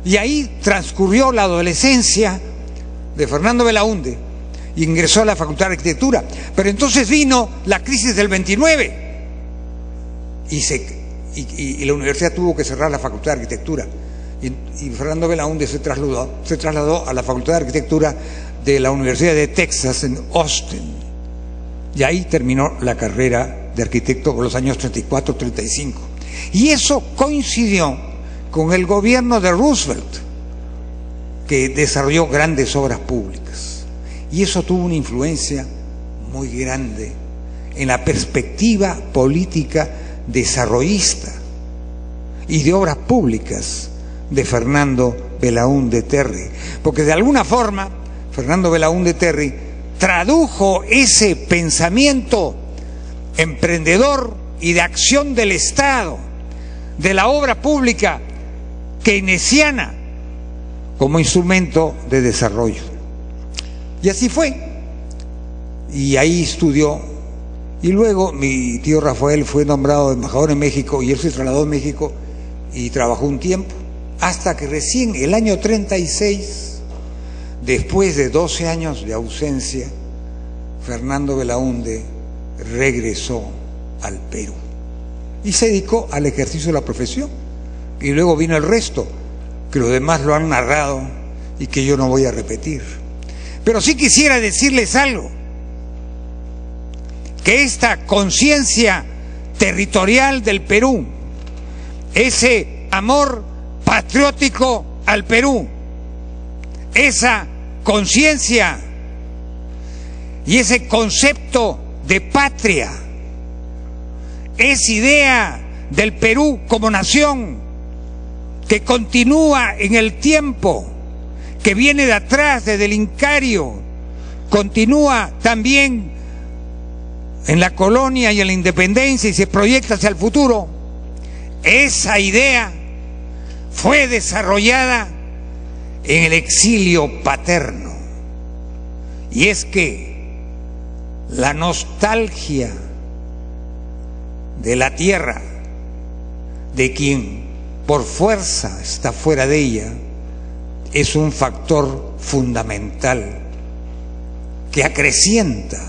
Y ahí transcurrió la adolescencia de Fernando Belaúnde, y ingresó a la Facultad de Arquitectura. Pero entonces vino la crisis del 29 y la universidad tuvo que cerrar la Facultad de Arquitectura, y Fernando Belaúnde se trasladó a la Facultad de Arquitectura de la Universidad de Texas en Austin, y ahí terminó la carrera de arquitecto por los años 34-35, y eso coincidió con el gobierno de Roosevelt, que desarrolló grandes obras públicas, y eso tuvo una influencia muy grande en la perspectiva política desarrollista y de obras públicas de Fernando Belaúnde Terry, porque de alguna forma Fernando Belaúnde Terry tradujo ese pensamiento emprendedor y de acción del Estado, de la obra pública keynesiana, como instrumento de desarrollo. Y así fue, y ahí estudió, y luego mi tío Rafael fue nombrado embajador en México, y él se trasladó a México y trabajó un tiempo, hasta que recién el año 36 después de 12 años de ausencia, Fernando Belaúnde regresó al Perú y se dedicó al ejercicio de la profesión. Y luego vino el resto, que los demás lo han narrado y que yo no voy a repetir. Pero sí quisiera decirles algo, que esta conciencia territorial del Perú, ese amor patriótico al Perú, esa conciencia y ese concepto de patria, es idea del Perú como nación que continúa en el tiempo, que viene de atrás, desde el Incario, continúa también en la colonia y en la independencia y se proyecta hacia el futuro. Esa idea fue desarrollada en el exilio paterno, y es que la nostalgia de la tierra, de quien por fuerza está fuera de ella, es un factor fundamental que acrecienta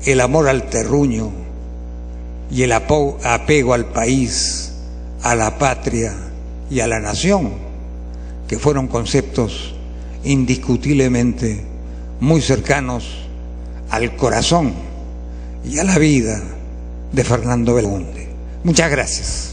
el amor al terruño y el apego al país, a la patria y a la nación, que fueron conceptos indiscutiblemente muy cercanos al corazón y a la vida de Fernando Belaúnde. Muchas gracias.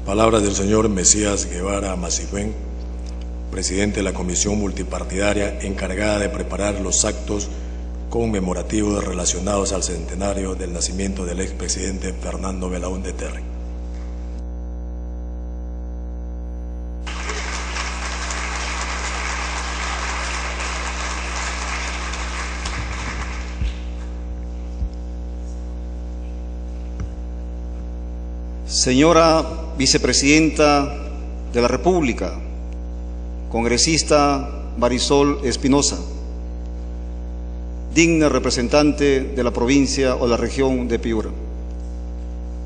Palabras del señor Mesías Guevara Macigüén, presidente de la Comisión Multipartidaria encargada de preparar los actos conmemorativos relacionados al centenario del nacimiento del expresidente Fernando Belaúnde Terry. Señora Vicepresidenta de la República, congresista Marisol Espinosa, digna representante de la provincia o la región de Piura,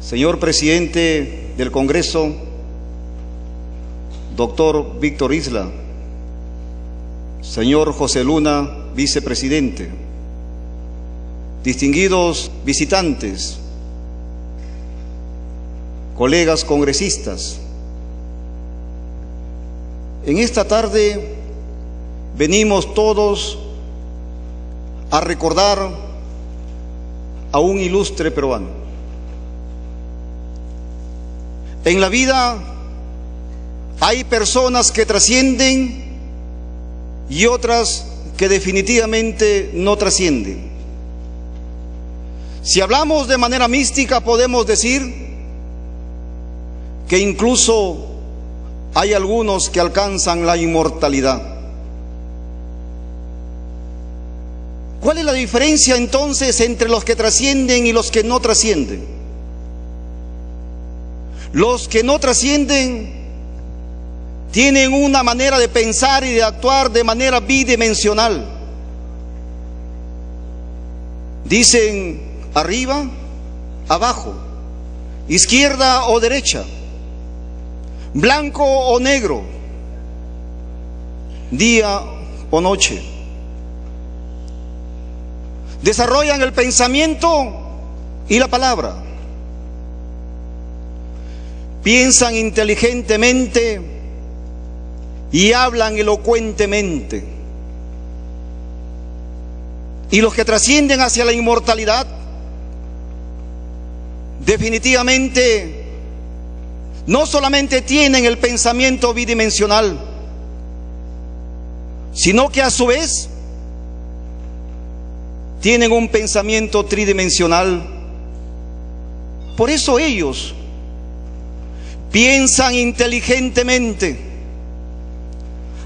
señor Presidente del Congreso, doctor Víctor Isla, señor José Luna, Vicepresidente, distinguidos visitantes, colegas congresistas, en esta tarde venimos todos a recordar a un ilustre peruano. En la vida hay personas que trascienden y otras que definitivamente no trascienden. Si hablamos de manera mística, podemos decir que incluso hay algunos que alcanzan la inmortalidad. ¿Cuál es la diferencia entonces entre los que trascienden y los que no trascienden? Los que no trascienden tienen una manera de pensar y de actuar de manera bidimensional. Dicen arriba, abajo, izquierda o derecha, blanco o negro, día o noche. Desarrollan el pensamiento y la palabra. Piensan inteligentemente y hablan elocuentemente. Y los que trascienden hacia la inmortalidad, definitivamente no solamente tienen el pensamiento bidimensional, sino que a su vez tienen un pensamiento tridimensional. Por eso ellos piensan inteligentemente,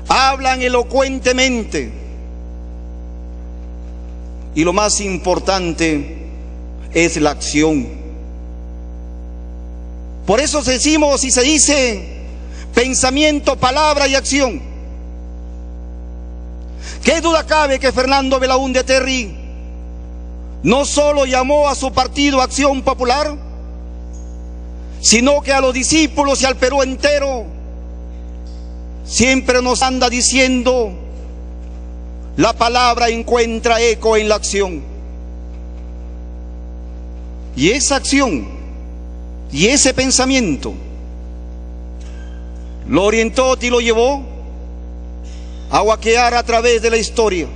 hablan elocuentemente y lo más importante es la acción. Por eso decimos y se dice pensamiento, palabra y acción. ¿Qué duda cabe que Fernando Belaúnde Terry no solo llamó a su partido Acción Popular, sino que a los discípulos y al Perú entero siempre nos anda diciendo: la palabra encuentra eco en la acción? Y esa acción y ese pensamiento lo orientó y lo llevó a huaquear a través de la historia,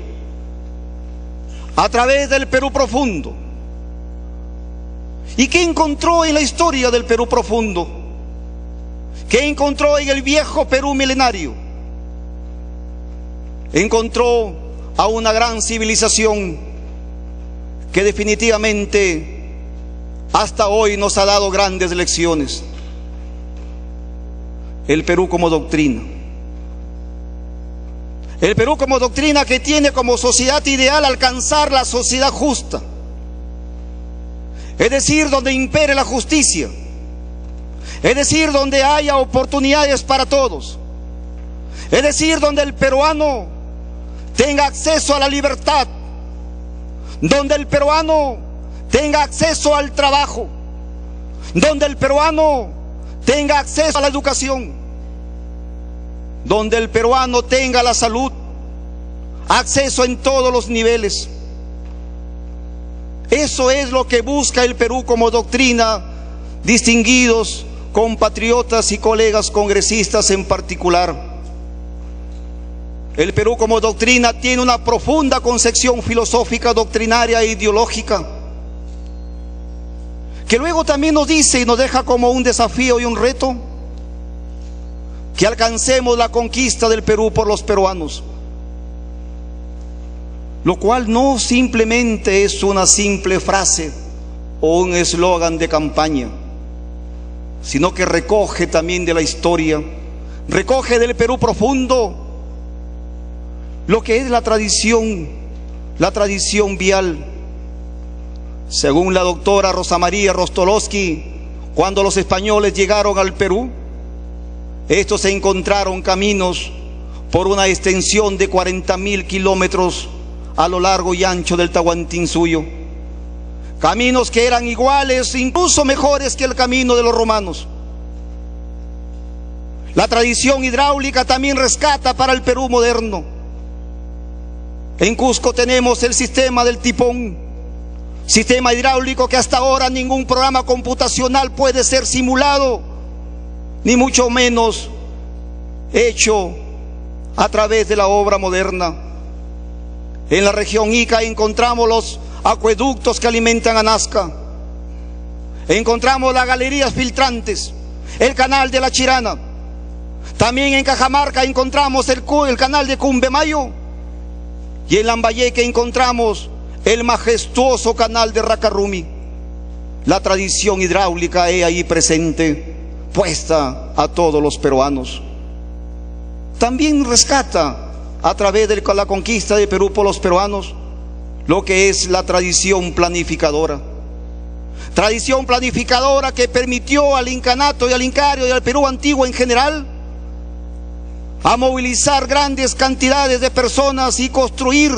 a través del Perú profundo. ¿Y qué encontró en la historia del Perú profundo? ¿Qué encontró en el viejo Perú milenario? Encontró a una gran civilización que definitivamente hasta hoy nos ha dado grandes lecciones. El Perú como doctrina. El Perú como doctrina que tiene como sociedad ideal alcanzar la sociedad justa. Es decir, donde impere la justicia. Es decir, donde haya oportunidades para todos. Es decir, donde el peruano tenga acceso a la libertad. Donde el peruano tenga acceso al trabajo. Donde el peruano tenga acceso a la educación. Donde el peruano tenga la salud, acceso en todos los niveles. Eso es lo que busca el Perú como doctrina, distinguidos compatriotas y colegas congresistas en particular. El Perú como doctrina tiene una profunda concepción filosófica, doctrinaria e ideológica, que luego también nos dice y nos deja como un desafío y un reto que alcancemos la conquista del Perú por los peruanos, lo cual no simplemente es una simple frase o un eslogan de campaña, sino que recoge también de la historia, recoge del Perú profundo lo que es la tradición vial. Según la doctora Rosa María Rostolowski, cuando los españoles llegaron al Perú, estos se encontraron caminos por una extensión de 40.000 kilómetros a lo largo y ancho del Tahuantinsuyo. Caminos que eran iguales, incluso mejores que el camino de los romanos. La tradición hidráulica también rescata para el Perú moderno. En Cusco tenemos el sistema del Tipón, sistema hidráulico que hasta ahora ningún programa computacional puede ser simulado, ni mucho menos hecho a través de la obra moderna. En la región Ica encontramos los acueductos que alimentan a Nazca, encontramos las galerías filtrantes, el canal de la Chirana. También en Cajamarca encontramos el canal de Cumbemayo, y en Lambayeque encontramos el majestuoso canal de Racarrumi. La tradición hidráulica es ahí presente, puesta a todos los peruanos. También rescata a través de la conquista de Perú por los peruanos lo que es la tradición planificadora. Tradición planificadora que permitió al incanato y al incario y al Perú antiguo en general a movilizar grandes cantidades de personas y construir